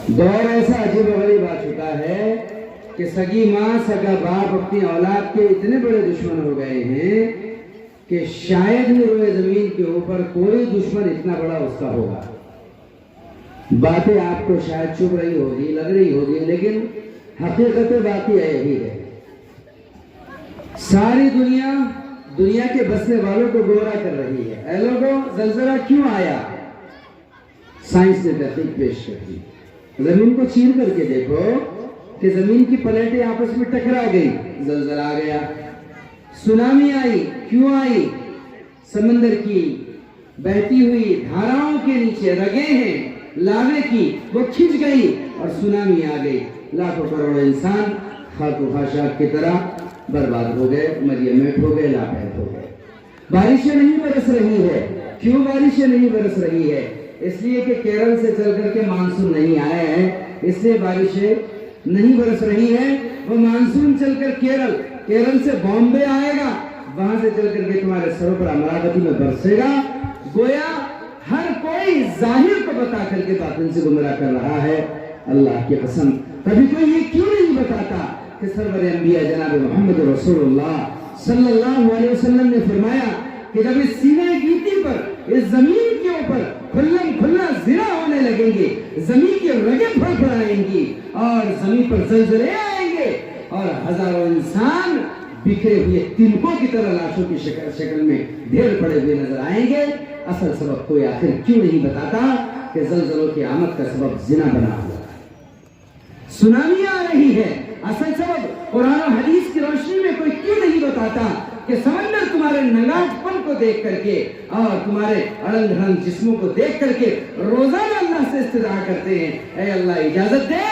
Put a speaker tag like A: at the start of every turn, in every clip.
A: دور ایسا عجیب و غریب آ چکا ہے کہ سگی ماں سگا باپ اپنی اولاد کے اتنے بڑے دشمن ہو گئے ہیں کہ شاید ہی روئے زمین کے اوپر کوئی دشمن اتنا بڑا اس کا ہوگا۔ باتیں آپ کو شاید چپ رہی ہوگی، لگ رہی ہوگی، لیکن حقیقت باقی یہی ہے۔ ساری دنیا کے بسنے والوں کو گمراہ کر رہی ہے۔ اے لوگوں، زلزلہ کیوں آیا؟ سائنس نے تحقیق پیش کر دی۔ زمین کو چیر کر کے دیکھو کہ زمین کی پلیٹیں آپس میں ٹکرا گئی، زلزلہ آ گیا۔ سونامی آئی، کیوں آئی؟ سمندر کی بہتی ہوئی دھاراؤں کے نیچے رگیں ہیں لاوے کی، وہ کھنچ گئی اور سونامی آ گئی۔ لاکھوں کروڑوں انسان خاک و خاشاک کی طرح برباد ہو گئے، مریمیٹ ہو گئے، لاپید ہو گئے۔ بارشیں نہیں برس رہی ہے۔ کیوں بارشیں نہیں برس رہی ہے؟ اس لیے کہ کیرل سے چل کر کے مانسون نہیں آئے ہیں، اس لیے بارشیں نہیں برس رہی ہے۔ وہ مانسون چل کر کیرل سے بامبے آئے گا، وہاں سے چل کر کے تمہارے سروں پر امراوتی میں برسے گا۔ گویا ہر کوئی ظاہر کو بتا کر کے باطن سے گمراہ کر رہا ہے۔ اللہ کی قسم، کبھی کوئی یہ کیوں نہیں بتاتا کہ سرور انبیاء جناب محمد رسول اللہ صلی اللہ علیہ وسلم نے فرمایا کہ جب اس سینے گیتی پر، اس زمین کے اوپر کھلا زنا ہونے لگیں گے، زمین کی رگیں پھڑ پھڑائیں گی اور زمین پر زلزلے آئیں گے اور ہزاروں انسان بکھرے ہوئے تنکوں کی طرح لاشوں کی شکل میں ڈھیر پڑے ہوئے نظر آئیں گے۔ اصل سبب کوئی آخر کیوں نہیں بتاتا کہ زلزلوں کی آمد کا سبب زنا بنا ہوا ہے، سونامی آ رہی ہے۔ اصل سبب قرآن و حدیث کی روشنی میں کوئی کیوں نہیں بتاتا کہ سمندر تمہارے نگاٹ پن کو دیکھ کر کے اور تمہارے اڑن دھڑن جسموں کو دیکھ کر کے روزانہ اللہ سے استدعا کرتے ہیں، اے اللہ اجازت دے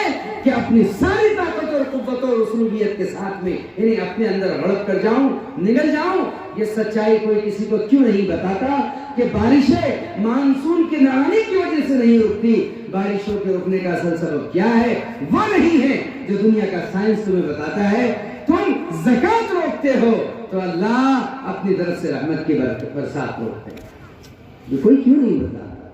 A: کہ اپنی ساری طاقت اور قوت اور اسلوبیت کے ساتھ میں انہیں اپنے اندر ہڑپ کر جاؤں، نگل جاؤں۔ یہ سچائی کوئی کسی کو کیوں نہیں بتاتا کہ بارشیں مانسون کے نہ آنے کی وجہ سے نہیں رکتی؟ بارشوں کے رکنے کا اصل سبب کیا ہے؟ وہ نہیں ہے جو دنیا کا سائنس تمہیں بتاتا ہے۔ تم زکوٰۃ روکتے ہو تو اللہ اپنی طرف سے رحمت کی برسات روکتے ہیں۔ یہ کوئی کیوں نہیں بتاتا؟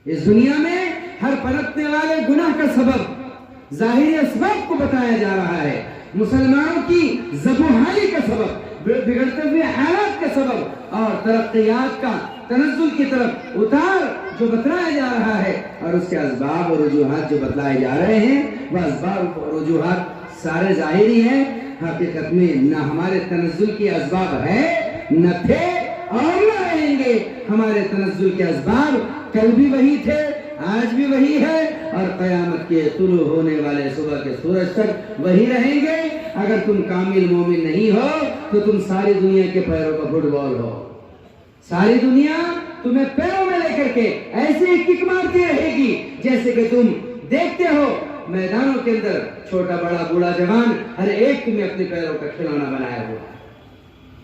A: اس دنیا میں ہر پلٹنے والے گناہ کا سبب ظاہری اسباب کو بتایا جا رہا ہے۔ مسلمانوں کی زبوحالی کا سبب، بگڑتے ہوئے حالات کا سبب اور ترقیات کا تنزل کی طرف اتار جو بتلایا جا رہا ہے، اور اس کے اسباب اور رجوحات جو بتلائے جا رہے ہیں، وہ اسباب اور رجوحات سارے ظاہری ہیں۔ حقیقت میں نہ ہمارے تنزل کے اسباب ہیں، نہ تھے اور نہ رہیں گے۔ ہمارے تنزل کے اسباب کل بھی وہی تھے، آج بھی وہی ہے اور قیامت کے طلوع ہونے والے صبح کے سورج تک وہی رہیں گے۔ اگر تم کامل مومن نہیں ہو تو تم ساری دنیا کے پیروں کا فٹ بال ہو۔ ساری دنیا تمہیں پیروں میں لے کر کے ایسے ہی کک مارتی رہے گی جیسے کہ تم دیکھتے ہو میدانوں کے اندر چھوٹا بڑا بوڑھا جوان ہر ایک تمہیں اپنے پیروں کا کھلونا بنایا ہوا ہے،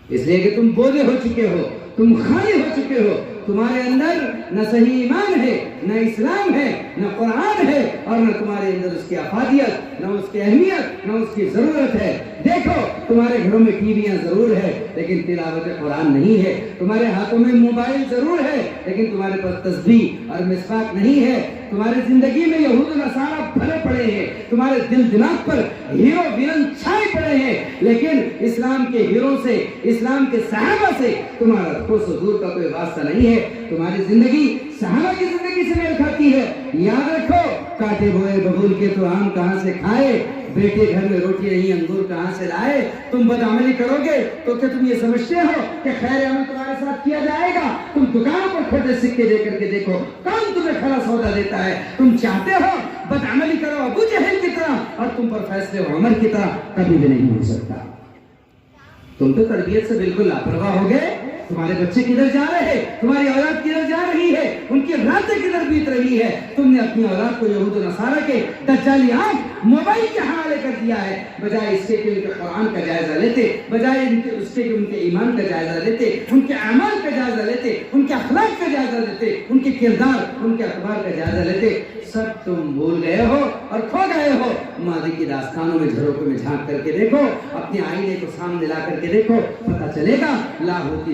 A: اس لیے کہ تم بوجھے ہو چکے ہو، تم خالی ہو چکے ہو۔ تمہارے اندر نہ صحیح ایمان ہے، نہ اسلام ہے، نہ قرآن ہے، اور نہ تمہارے اندر اس کی افادیت، نہ اس کی اہمیت، نہ اس کی ضرورت ہے۔ دیکھو تمہارے گھروں میں ٹی ویاں ضرور ہے لیکن تلاوت قرآن نہیں ہے، تمہارے ہاتھوں میں موبائل ضرور ہے لیکن تمہارے پاس تسبیح اور مسواک نہیں ہے، تمہاری زندگی میں یہود و نصارہ بھرے پڑے ہیں، تمہارے دل دماغ پر ہیرو ویلن چھائے پڑے ہیں، لیکن اسلام کے ہیرو سے، اسلام کے صحابہ سے تمہارا ٹھوس و دور کا کوئی واسطہ نہیں ہے۔ تمہاری زندگی صحابہ کی زندگی سے میل کھاتی ہے۔ یاد رکھو، کاٹے ہوئے ببول کے تو آم کہاں سے کھائے، بیٹے گھر میں روٹی نہیں انگور کہاں سے لائے۔ تم بدعملی کرو گے تو کیا تم یہ سمجھتے ہو کہ خیر عمل تمہارے ساتھ کیا جائے گا؟ تم دکانوں پر کھوٹے سکے دے کر کے دیکھو کون تمہیں کھڑا سودا دیتا ہے۔ تم چاہتے ہو بدعملی کرو ابو جہل کی طرح اور تم پر فیصلے عمر کی طرح کبھی بھی نہیں ہو سکتا۔ تم تو تربیت سے بالکل لاپرواہ ہو گئے۔ تمہارے بچے کدھر جا رہے ہیں، تمہاری اولاد کدھر جا رہی ہے، ان کی راتیں کدھر بیت رہی ہے؟ تم نے اپنی اولاد کو یہود و نصارہ کے دجالی آنکھ موبائل کے حوالے کر دیا ہے، بجائے اس کے کہ ان کے قرآن کا جائزہ لیتے، بجائے اس کے کہ ان کے ایمان کا جائزہ لیتے، ان کے اعمال کا جائزہ لیتے، ان کے اخلاق کا جائزہ لیتے، ان کے کردار، ان کے اخبار کا جائزہ لیتے۔ سب تم بھول گئے ہو اور کھو گئے ہو۔ ماضی کی داستانوں میں جھروکوں میں جھانک کر کے دیکھو، اپنے آئینے کو سامنے لا کر کے دیکھو، پتہ چلے گا لا ہوتی